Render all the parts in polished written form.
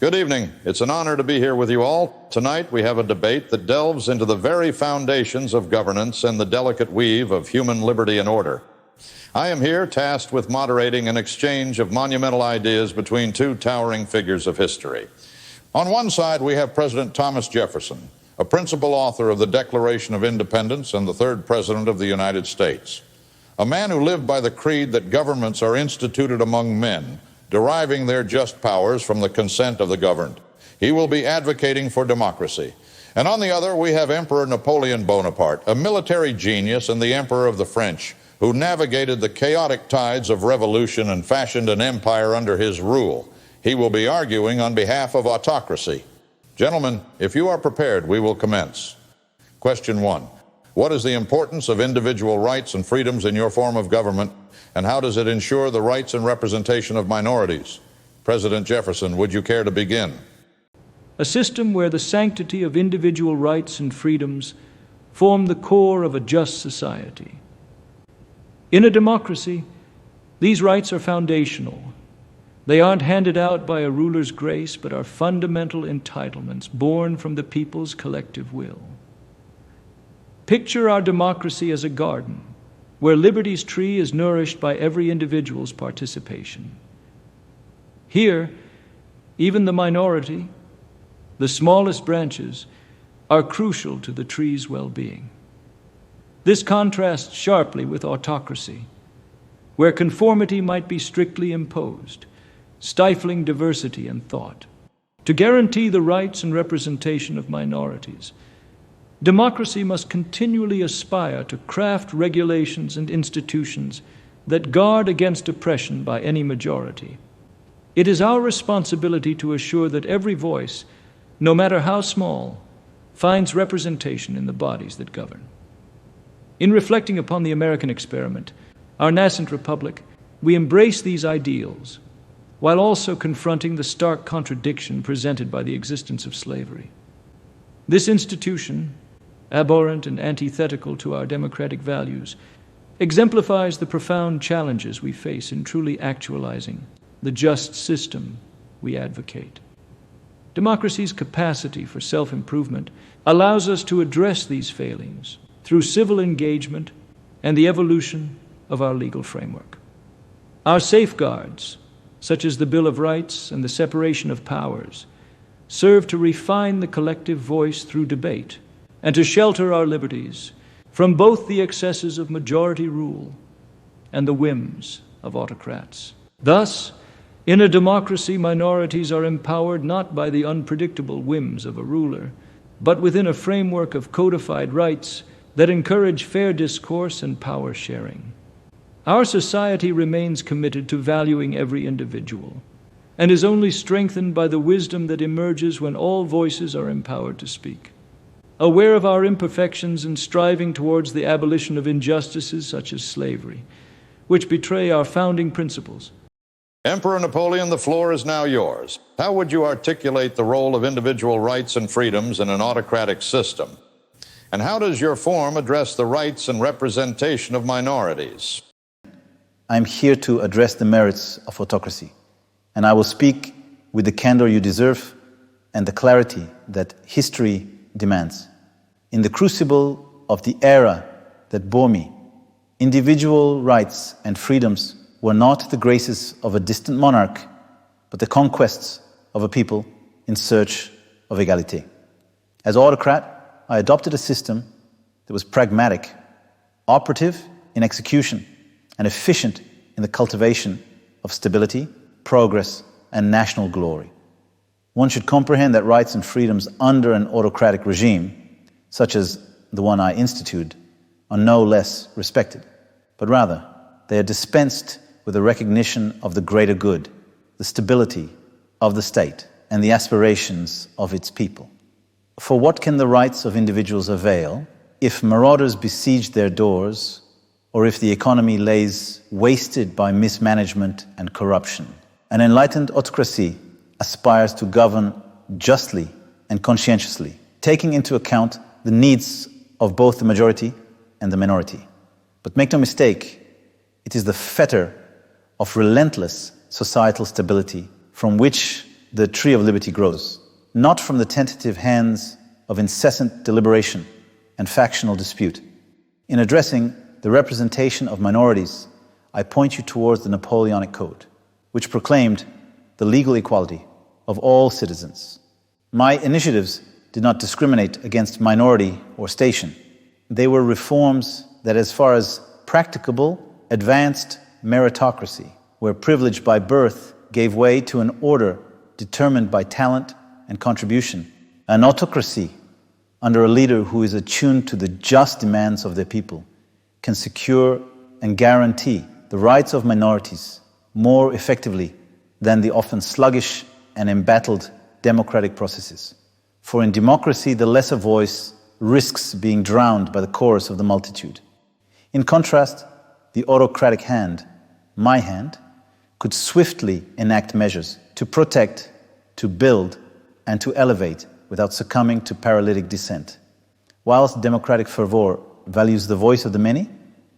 Good evening. It's an honor to be here with you all. Tonight we have a debate that delves into the very foundations of governance and the delicate weave of human liberty and order. I am here tasked with moderating an exchange of monumental ideas between two towering figures of history. On one side, we have President Thomas Jefferson, a principal author of the Declaration of Independence and the third President of the United States. A man who lived by the creed that governments are instituted among men, deriving their just powers from the consent of the governed. He will be advocating for democracy. And on the other, we have Emperor Napoleon Bonaparte, a military genius and the Emperor of the French, who navigated the chaotic tides of revolution and fashioned an empire under his rule. He will be arguing on behalf of autocracy. Gentlemen, if you are prepared, we will commence. Question 1. What is the importance of individual rights and freedoms in your form of government, and how does it ensure the rights and representation of minorities? President Jefferson, would you care to begin? A system where the sanctity of individual rights and freedoms form the core of a just society. In a democracy, these rights are foundational. They aren't handed out by a ruler's grace, but are fundamental entitlements born from the people's collective will. Picture our democracy as a garden, where liberty's tree is nourished by every individual's participation. Here, even the minority, the smallest branches, are crucial to the tree's well-being. This contrasts sharply with autocracy, where conformity might be strictly imposed, stifling diversity and thought. To guarantee the rights and representation of minorities, democracy must continually aspire to craft regulations and institutions that guard against oppression by any majority. It is our responsibility to assure that every voice, no matter how small, finds representation in the bodies that govern. In reflecting upon the American experiment, our nascent republic, we embrace these ideals while also confronting the stark contradiction presented by the existence of slavery. This institution, abhorrent and antithetical to our democratic values, exemplifies the profound challenges we face in truly actualizing the just system we advocate. Democracy's capacity for self-improvement allows us to address these failings through civil engagement and the evolution of our legal framework. Our safeguards, such as the Bill of Rights and the separation of powers, serve to refine the collective voice through debate and to shelter our liberties from both the excesses of majority rule and the whims of autocrats. Thus, in a democracy, minorities are empowered not by the unpredictable whims of a ruler, but within a framework of codified rights that encourage fair discourse and power sharing. Our society remains committed to valuing every individual and is only strengthened by the wisdom that emerges when all voices are empowered to speak. Aware of our imperfections and striving towards the abolition of injustices such as slavery, which betray our founding principles. Emperor Napoleon, the floor is now yours. How would you articulate the role of individual rights and freedoms in an autocratic system? And how does your form address the rights and representation of minorities? I'm here to address the merits of autocracy, and I will speak with the candor you deserve and the clarity that history demands. In the crucible of the era that bore me, individual rights and freedoms were not the graces of a distant monarch, but the conquests of a people in search of equality. As autocrat, I adopted a system that was pragmatic, operative in execution, and efficient in the cultivation of stability, progress, and national glory. One should comprehend that rights and freedoms under an autocratic regime, such as the one I instituted, are no less respected, but rather they are dispensed with a recognition of the greater good, the stability of the state, and the aspirations of its people. For what can the rights of individuals avail if marauders besiege their doors, or if the economy lays wasted by mismanagement and corruption? An enlightened autocracy aspires to govern justly and conscientiously, taking into account the needs of both the majority and the minority. But make no mistake, it is the fetter of relentless societal stability from which the tree of liberty grows, not from the tentative hands of incessant deliberation and factional dispute. In addressing the representation of minorities, I point you towards the Napoleonic Code, which proclaimed the legal equality of all citizens. My initiatives did not discriminate against minority or station. They were reforms that, as far as practicable, advanced meritocracy, where privilege by birth gave way to an order determined by talent and contribution, an autocracy under a leader who is attuned to the just demands of their people, can secure and guarantee the rights of minorities more effectively than the often sluggish and embattled democratic processes. For in democracy, the lesser voice risks being drowned by the chorus of the multitude. In contrast, the autocratic hand, my hand, could swiftly enact measures to protect, to build, and to elevate without succumbing to paralytic dissent. Whilst democratic fervor values the voice of the many,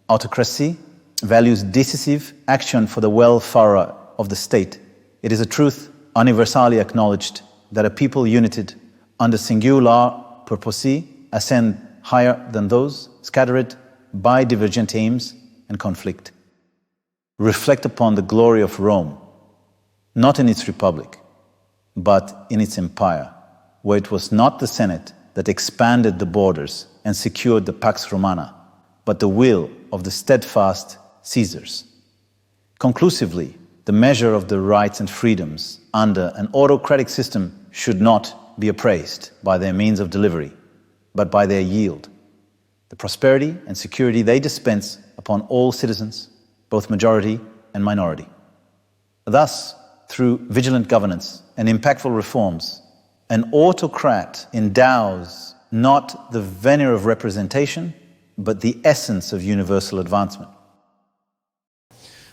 autocracy values decisive action for the welfare of the state. It is a truth universally acknowledged that a people united under singular purposi ascend higher than those scattered by divergent aims and conflict. Reflect upon the glory of Rome, not in its republic, but in its empire, where it was not the Senate that expanded the borders and secured the Pax Romana, but the will of the steadfast Caesars. Conclusively, the measure of the rights and freedoms under an autocratic system should not be appraised by their means of delivery, but by their yield, the prosperity and security they dispense upon all citizens, both majority and minority. Thus, through vigilant governance and impactful reforms, an autocrat endows not the veneer of representation, but the essence of universal advancement.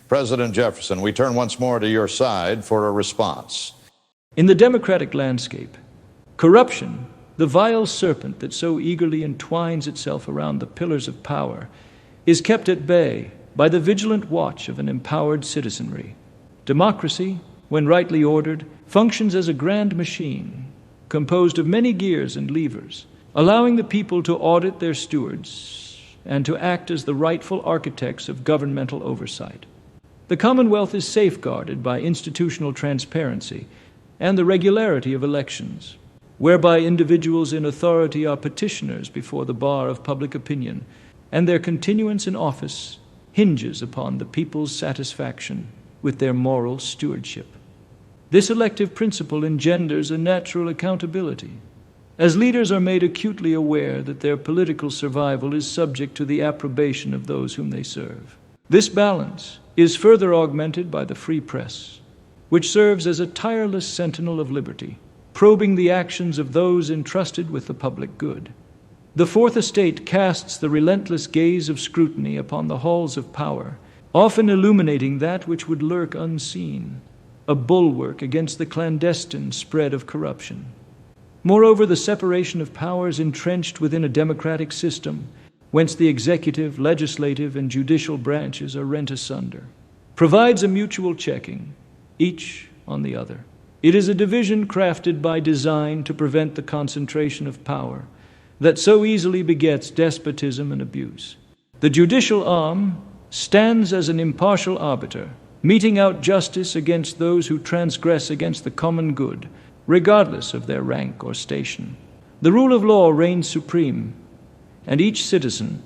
President Jefferson, we turn once more to your side for a response. In the democratic landscape, corruption, the vile serpent that so eagerly entwines itself around the pillars of power, is kept at bay by the vigilant watch of an empowered citizenry. Democracy, when rightly ordered, functions as a grand machine composed of many gears and levers, allowing the people to audit their stewards and to act as the rightful architects of governmental oversight. The Commonwealth is safeguarded by institutional transparency and the regularity of elections, whereby individuals in authority are petitioners before the bar of public opinion, and their continuance in office hinges upon the people's satisfaction with their moral stewardship. This elective principle engenders a natural accountability, as leaders are made acutely aware that their political survival is subject to the approbation of those whom they serve. This balance is further augmented by the free press, which serves as a tireless sentinel of liberty, probing the actions of those entrusted with the public good. The Fourth Estate casts the relentless gaze of scrutiny upon the halls of power, often illuminating that which would lurk unseen, a bulwark against the clandestine spread of corruption. Moreover, the separation of powers entrenched within a democratic system, whence the executive, legislative, and judicial branches are rent asunder, provides a mutual checking, each on the other. It is a division crafted by design to prevent the concentration of power that so easily begets despotism and abuse. The judicial arm stands as an impartial arbiter, meting out justice against those who transgress against the common good, regardless of their rank or station. The rule of law reigns supreme, and each citizen,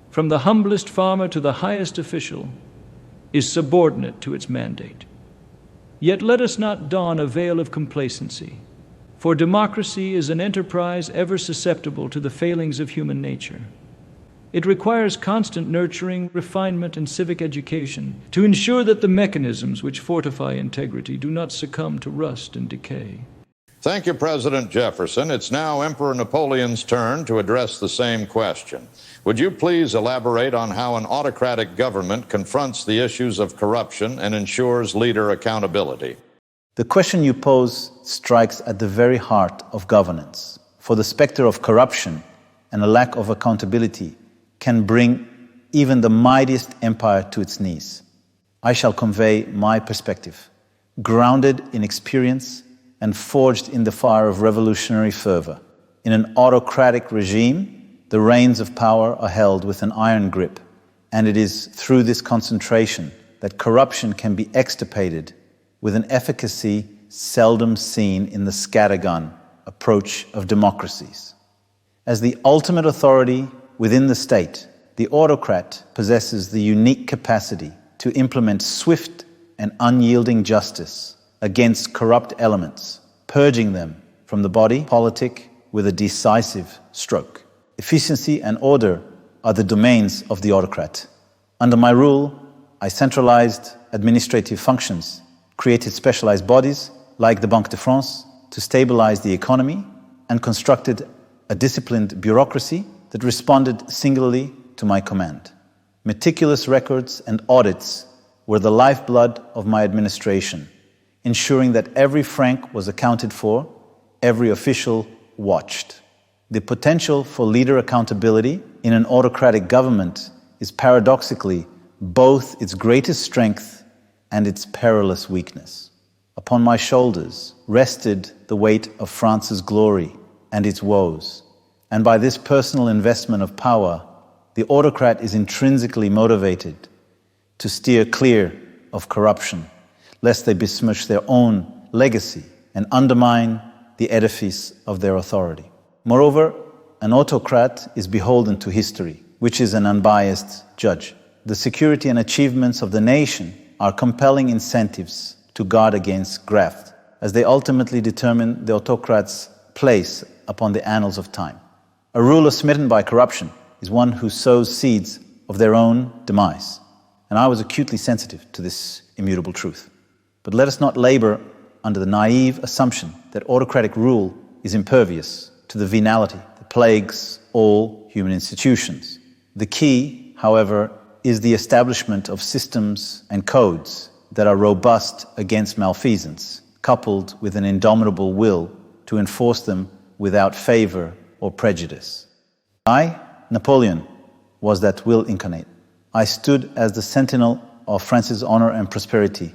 from the humblest farmer to the highest official, is subordinate to its mandate. Yet let us not don a veil of complacency, for democracy is an enterprise ever susceptible to the failings of human nature. It requires constant nurturing, refinement, and civic education to ensure that the mechanisms which fortify integrity do not succumb to rust and decay. Thank you, President Jefferson. It's now Emperor Napoleon's turn to address the same question. Would you please elaborate on how an autocratic government confronts the issues of corruption and ensures leader accountability? The question you pose strikes at the very heart of governance, for the specter of corruption and a lack of accountability can bring even the mightiest empire to its knees. I shall convey my perspective, grounded in experience and forged in the fire of revolutionary fervor. In an autocratic regime, the reins of power are held with an iron grip, and it is through this concentration that corruption can be extirpated with an efficacy seldom seen in the scattergun approach of democracies. As the ultimate authority within the state, the autocrat possesses the unique capacity to implement swift and unyielding justice against corrupt elements, purging them from the body politic with a decisive stroke. Efficiency and order are the domains of the autocrat. Under my rule, I centralized administrative functions, created specialized bodies like the Banque de France to stabilize the economy, and constructed a disciplined bureaucracy that responded singularly to my command. Meticulous records and audits were the lifeblood of my administration, ensuring that every franc was accounted for, every official watched. The potential for leader accountability in an autocratic government is paradoxically both its greatest strength and its perilous weakness. Upon my shoulders rested the weight of France's glory and its woes, and by this personal investment of power, the autocrat is intrinsically motivated to steer clear of corruption, lest they besmirch their own legacy and undermine the edifice of their authority. Moreover, an autocrat is beholden to history, which is an unbiased judge. The security and achievements of the nation are compelling incentives to guard against graft, as they ultimately determine the autocrat's place upon the annals of time. A ruler smitten by corruption is one who sows seeds of their own demise, and I was acutely sensitive to this immutable truth. But let us not labor under the naive assumption that autocratic rule is impervious to the venality that plagues all human institutions. The key, however, is the establishment of systems and codes that are robust against malfeasance, coupled with an indomitable will to enforce them without favor or prejudice. I, Napoleon, was that will incarnate. I stood as the sentinel of France's honor and prosperity,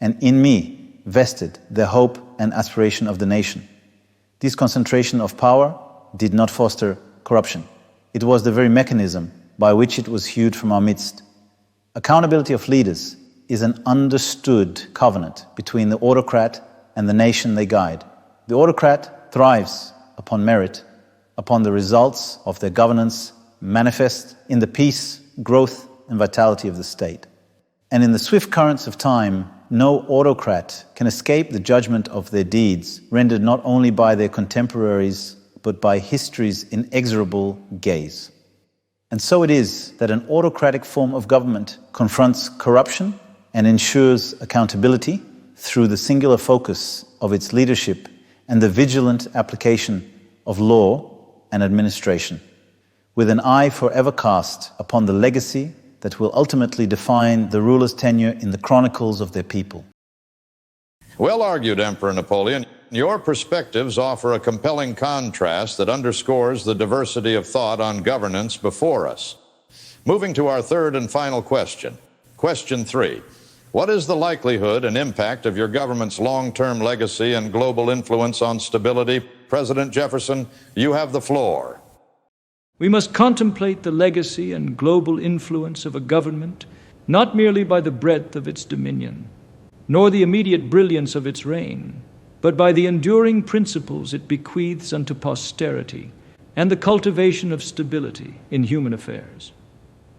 and in me vested the hope and aspiration of the nation. This concentration of power did not foster corruption. It was the very mechanism by which it was hewed from our midst. Accountability of leaders is an understood covenant between the autocrat and the nation they guide. The autocrat thrives upon merit, upon the results of their governance manifest in the peace, growth, and vitality of the state. And in the swift currents of time, no autocrat can escape the judgment of their deeds, rendered not only by their contemporaries, but by history's inexorable gaze. And so it is that an autocratic form of government confronts corruption and ensures accountability through the singular focus of its leadership and the vigilant application of law and administration, with an eye forever cast upon the legacy that will ultimately define the ruler's tenure in the chronicles of their people. Well argued, Emperor Napoleon. Your perspectives offer a compelling contrast that underscores the diversity of thought on governance before us. Moving to our third and final question. Question 3. What is the likelihood and impact of your government's long-term legacy and global influence on stability? President Jefferson, you have the floor. We must contemplate the legacy and global influence of a government not merely by the breadth of its dominion, nor the immediate brilliance of its reign, but by the enduring principles it bequeaths unto posterity and the cultivation of stability in human affairs.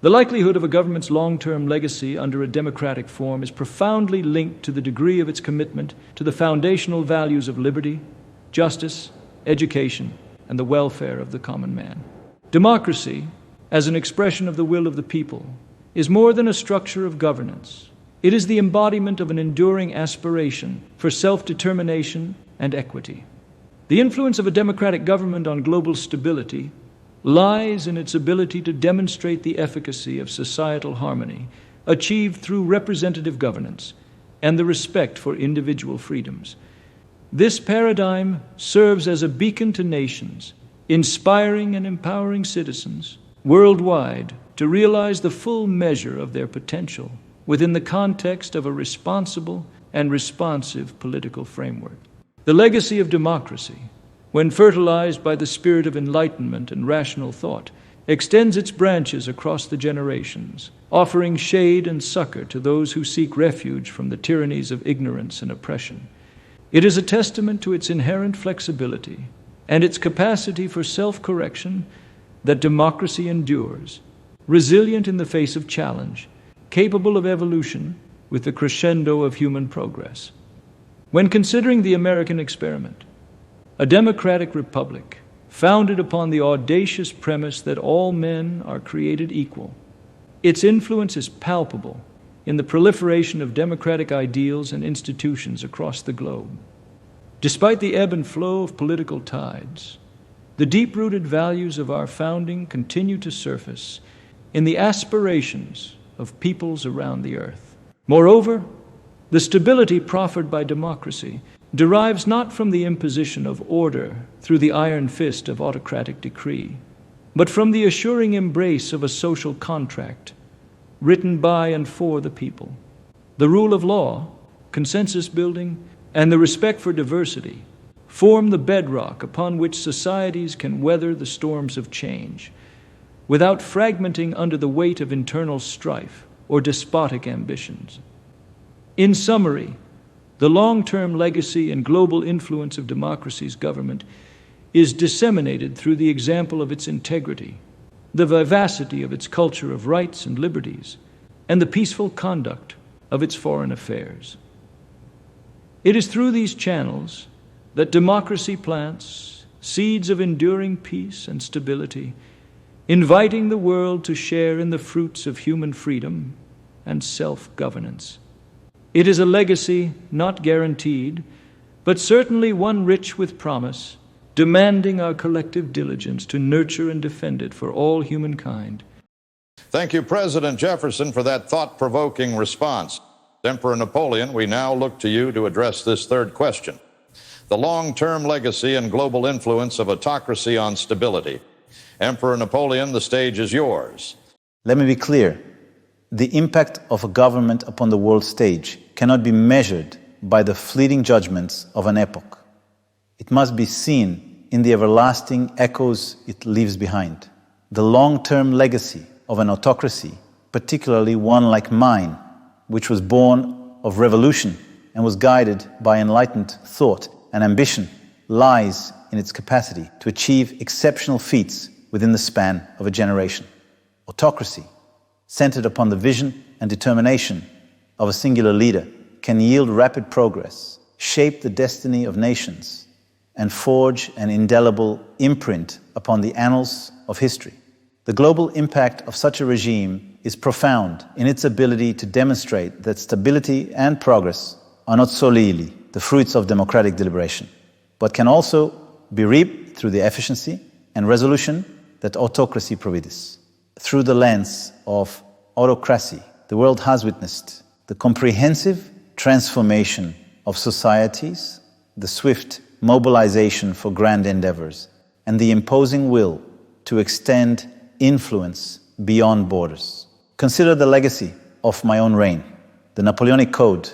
The likelihood of a government's long-term legacy under a democratic form is profoundly linked to the degree of its commitment to the foundational values of liberty, justice, education, and the welfare of the common man. Democracy, as an expression of the will of the people, is more than a structure of governance. It is the embodiment of an enduring aspiration for self-determination and equity. The influence of a democratic government on global stability lies in its ability to demonstrate the efficacy of societal harmony achieved through representative governance and the respect for individual freedoms. This paradigm serves as a beacon to nations, inspiring and empowering citizens worldwide to realize the full measure of their potential within the context of a responsible and responsive political framework. The legacy of democracy, when fertilized by the spirit of enlightenment and rational thought, extends its branches across the generations, offering shade and succor to those who seek refuge from the tyrannies of ignorance and oppression. It is a testament to its inherent flexibility and its capacity for self-correction that democracy endures, resilient in the face of challenge, capable of evolution with the crescendo of human progress. When considering the American experiment, a democratic republic founded upon the audacious premise that all men are created equal, its influence is palpable in the proliferation of democratic ideals and institutions across the globe. Despite the ebb and flow of political tides, the deep-rooted values of our founding continue to surface in the aspirations of peoples around the earth. Moreover, the stability proffered by democracy derives not from the imposition of order through the iron fist of autocratic decree, but from the assuring embrace of a social contract written by and for the people. The rule of law, consensus building, and the respect for diversity form the bedrock upon which societies can weather the storms of change, without fragmenting under the weight of internal strife or despotic ambitions. In summary, the long-term legacy and global influence of democracy's government is disseminated through the example of its integrity, the vivacity of its culture of rights and liberties, and the peaceful conduct of its foreign affairs. It is through these channels that democracy plants seeds of enduring peace and stability, inviting the world to share in the fruits of human freedom and self-governance. It is a legacy not guaranteed, but certainly one rich with promise, demanding our collective diligence to nurture and defend it for all humankind. Thank you, President Jefferson, for that thought-provoking response. Emperor Napoleon, we now look to you to address this third question: the long-term legacy and global influence of autocracy on stability. Emperor Napoleon, the stage is yours. Let me be clear. The impact of a government upon the world stage cannot be measured by the fleeting judgments of an epoch. It must be seen in the everlasting echoes it leaves behind. The long-term legacy of an autocracy, particularly one like mine, which was born of revolution and was guided by enlightened thought and ambition, lies in its capacity to achieve exceptional feats within the span of a generation. Autocracy, centered upon the vision and determination of a singular leader, can yield rapid progress, shape the destiny of nations, and forge an indelible imprint upon the annals of history. The global impact of such a regime is profound in its ability to demonstrate that stability and progress are not solely the fruits of democratic deliberation, but can also be reaped through the efficiency and resolution that autocracy provides. Through the lens of autocracy, the world has witnessed the comprehensive transformation of societies, the swift mobilization for grand endeavors, and the imposing will to extend influence beyond borders. Consider the legacy of my own reign, the Napoleonic Code,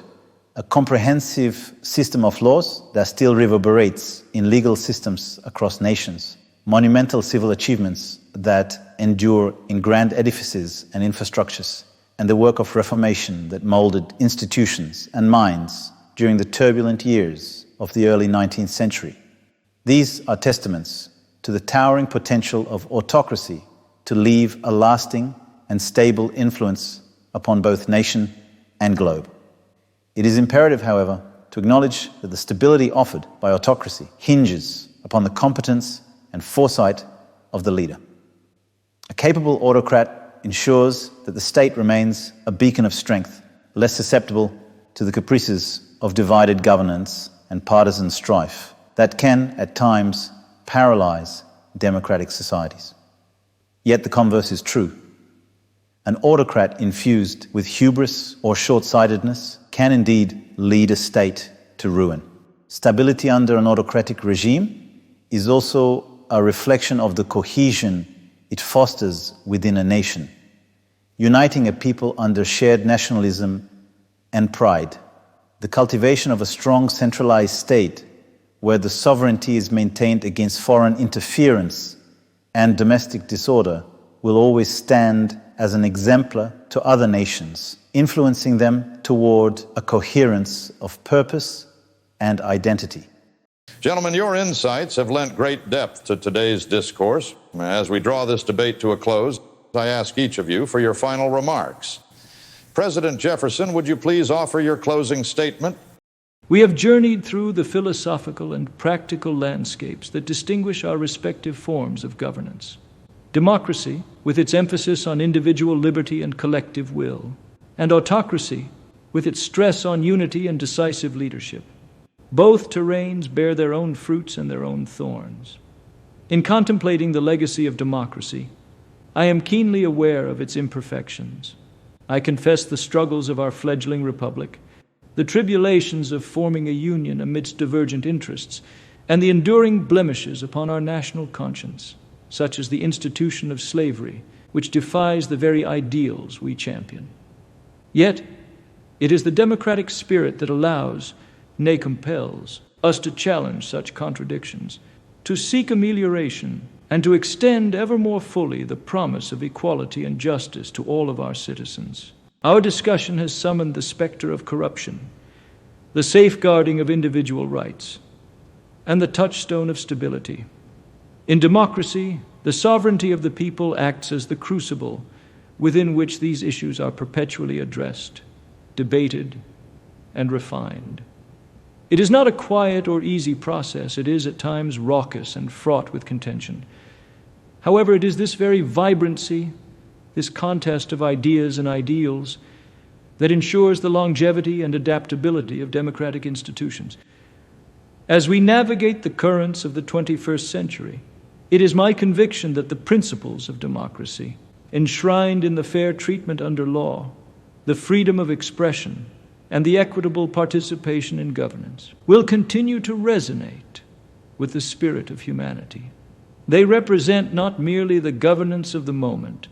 a comprehensive system of laws that still reverberates in legal systems across nations, monumental civil achievements that endure in grand edifices and infrastructures, and the work of reformation that molded institutions and minds during the turbulent years of the early 19th century. These are testaments to the towering potential of autocracy to leave a lasting and stable influence upon both nation and globe. It is imperative, however, to acknowledge that the stability offered by autocracy hinges upon the competence and foresight of the leader. A capable autocrat ensures that the state remains a beacon of strength, less susceptible to the caprices of divided governance and partisan strife that can, at times, paralyze democratic societies. Yet the converse is true. An autocrat infused with hubris or short-sightedness can indeed lead a state to ruin. Stability under an autocratic regime is also a reflection of the cohesion it fosters within a nation. uniting a people under shared nationalism and pride. The cultivation of a strong centralized state where the sovereignty is maintained against foreign interference and domestic disorder will always stand as an exemplar to other nations, influencing them toward a coherence of purpose and identity. Gentlemen, your insights have lent great depth to today's discourse. As we draw this debate to a close, I ask each of you for your final remarks. President Jefferson, would you please offer your closing statement? We have journeyed through the philosophical and practical landscapes that distinguish our respective forms of governance. Democracy, with its emphasis on individual liberty and collective will, and autocracy, with its stress on unity and decisive leadership. Both terrains bear their own fruits and their own thorns. In contemplating the legacy of democracy, I am keenly aware of its imperfections. I confess the struggles of our fledgling republic, the tribulations of forming a union amidst divergent interests, and the enduring blemishes upon our national conscience, such as the institution of slavery, which defies the very ideals we champion. Yet, it is the democratic spirit that allows, nay compels, us to challenge such contradictions, to seek amelioration, and to extend ever more fully the promise of equality and justice to all of our citizens. Our discussion has summoned the specter of corruption, the safeguarding of individual rights, and the touchstone of stability. In democracy, the sovereignty of the people acts as the crucible within which these issues are perpetually addressed, debated, and refined. It is not a quiet or easy process. It is at times raucous and fraught with contention. However, it is this very vibrancy, this contest of ideas and ideals, that ensures the longevity and adaptability of democratic institutions. As we navigate the currents of the 21st century, it is my conviction that the principles of democracy, enshrined in the fair treatment under law, the freedom of expression, and the equitable participation in governance, will continue to resonate with the spirit of humanity. They represent not merely the governance of the moment,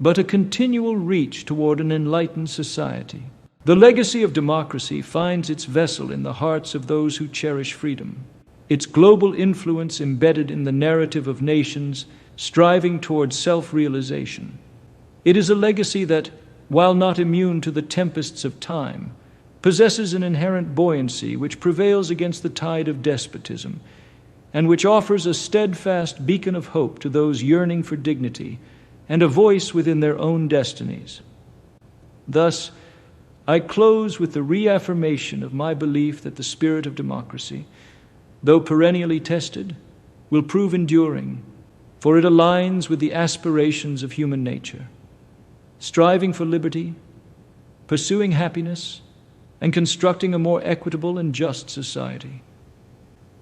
but a continual reach toward an enlightened society. The legacy of democracy finds its vessel in the hearts of those who cherish freedom, its global influence embedded in the narrative of nations striving toward self-realization. It is a legacy that, while not immune to the tempests of time, possesses an inherent buoyancy which prevails against the tide of despotism, and which offers a steadfast beacon of hope to those yearning for dignity and a voice within their own destinies. Thus, I close with the reaffirmation of my belief that the spirit of democracy, though perennially tested, will prove enduring, for it aligns with the aspirations of human nature, striving for liberty, pursuing happiness, and constructing a more equitable and just society.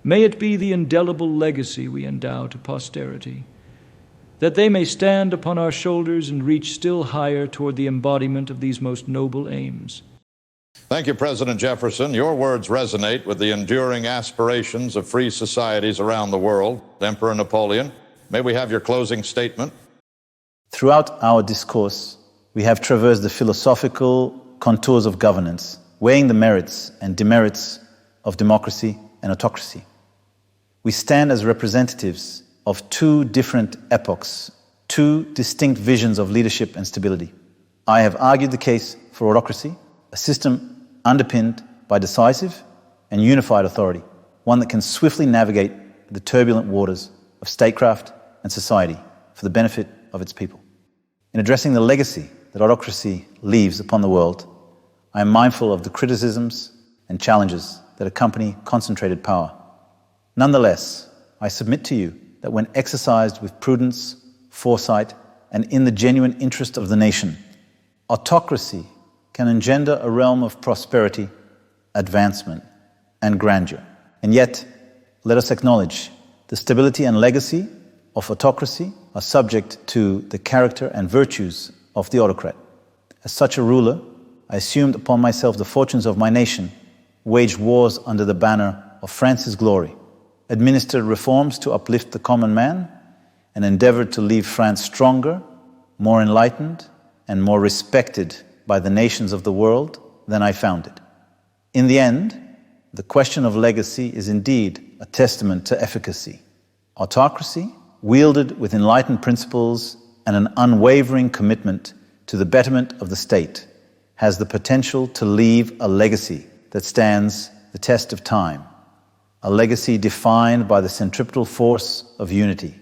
May it be the indelible legacy we endow to posterity, that they may stand upon our shoulders and reach still higher toward the embodiment of these most noble aims. Thank you, President Jefferson. Your words resonate with the enduring aspirations of free societies around the world. Emperor Napoleon, may we have your closing statement? Throughout our discourse, we have traversed the philosophical contours of governance, weighing the merits and demerits of democracy and autocracy. We stand as representatives of two different epochs, two distinct visions of leadership and stability. I have argued the case for autocracy, a system underpinned by decisive and unified authority, one that can swiftly navigate the turbulent waters of statecraft and society for the benefit of its people. In addressing the legacy that autocracy leaves upon the world, I am mindful of the criticisms and challenges that accompany concentrated power. Nonetheless, I submit to you that when exercised with prudence, foresight, and in the genuine interest of the nation, autocracy can engender a realm of prosperity, advancement, and grandeur. And yet, let us acknowledge the stability and legacy of autocracy are subject to the character and virtues of the autocrat. As such a ruler, I assumed upon myself the fortunes of my nation, waged wars under the banner of France's glory, administered reforms to uplift the common man, and endeavored to leave France stronger, more enlightened, and more respected by the nations of the world than I found it. In the end, the question of legacy is indeed a testament to efficacy. Autocracy, wielded with enlightened principles and an unwavering commitment to the betterment of the state, has the potential to leave a legacy that stands the test of time, a legacy defined by the centripetal force of unity,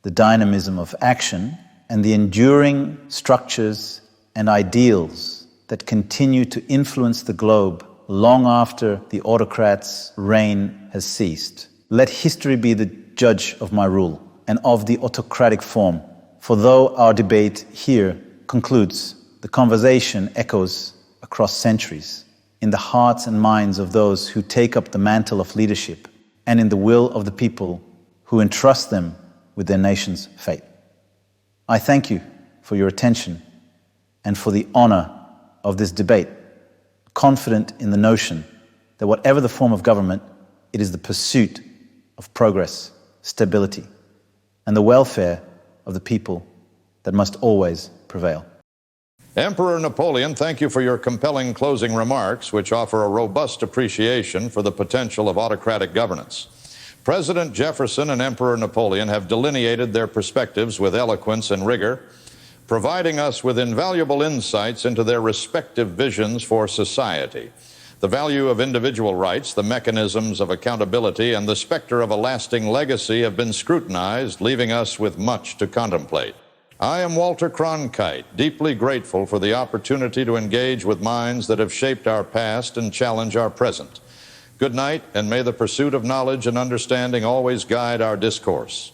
the dynamism of action, and the enduring structures and ideals that continue to influence the globe long after the autocrat's reign has ceased. Let history be the judge of my rule and of the autocratic form, for though our debate here concludes, the conversation echoes across centuries in the hearts and minds of those who take up the mantle of leadership and in the will of the people who entrust them with their nation's fate. I thank you for your attention and for the honor of this debate, confident in the notion that whatever the form of government, it is the pursuit of progress, stability, and the welfare of the people that must always prevail. Emperor Napoleon, thank you for your compelling closing remarks, which offer a robust appreciation for the potential of autocratic governance. President Jefferson and Emperor Napoleon have delineated their perspectives with eloquence and rigor, providing us with invaluable insights into their respective visions for society. The value of individual rights, the mechanisms of accountability, and the specter of a lasting legacy have been scrutinized, leaving us with much to contemplate. I am Walter Cronkite, deeply grateful for the opportunity to engage with minds that have shaped our past and challenge our present. Good night, and may the pursuit of knowledge and understanding always guide our discourse.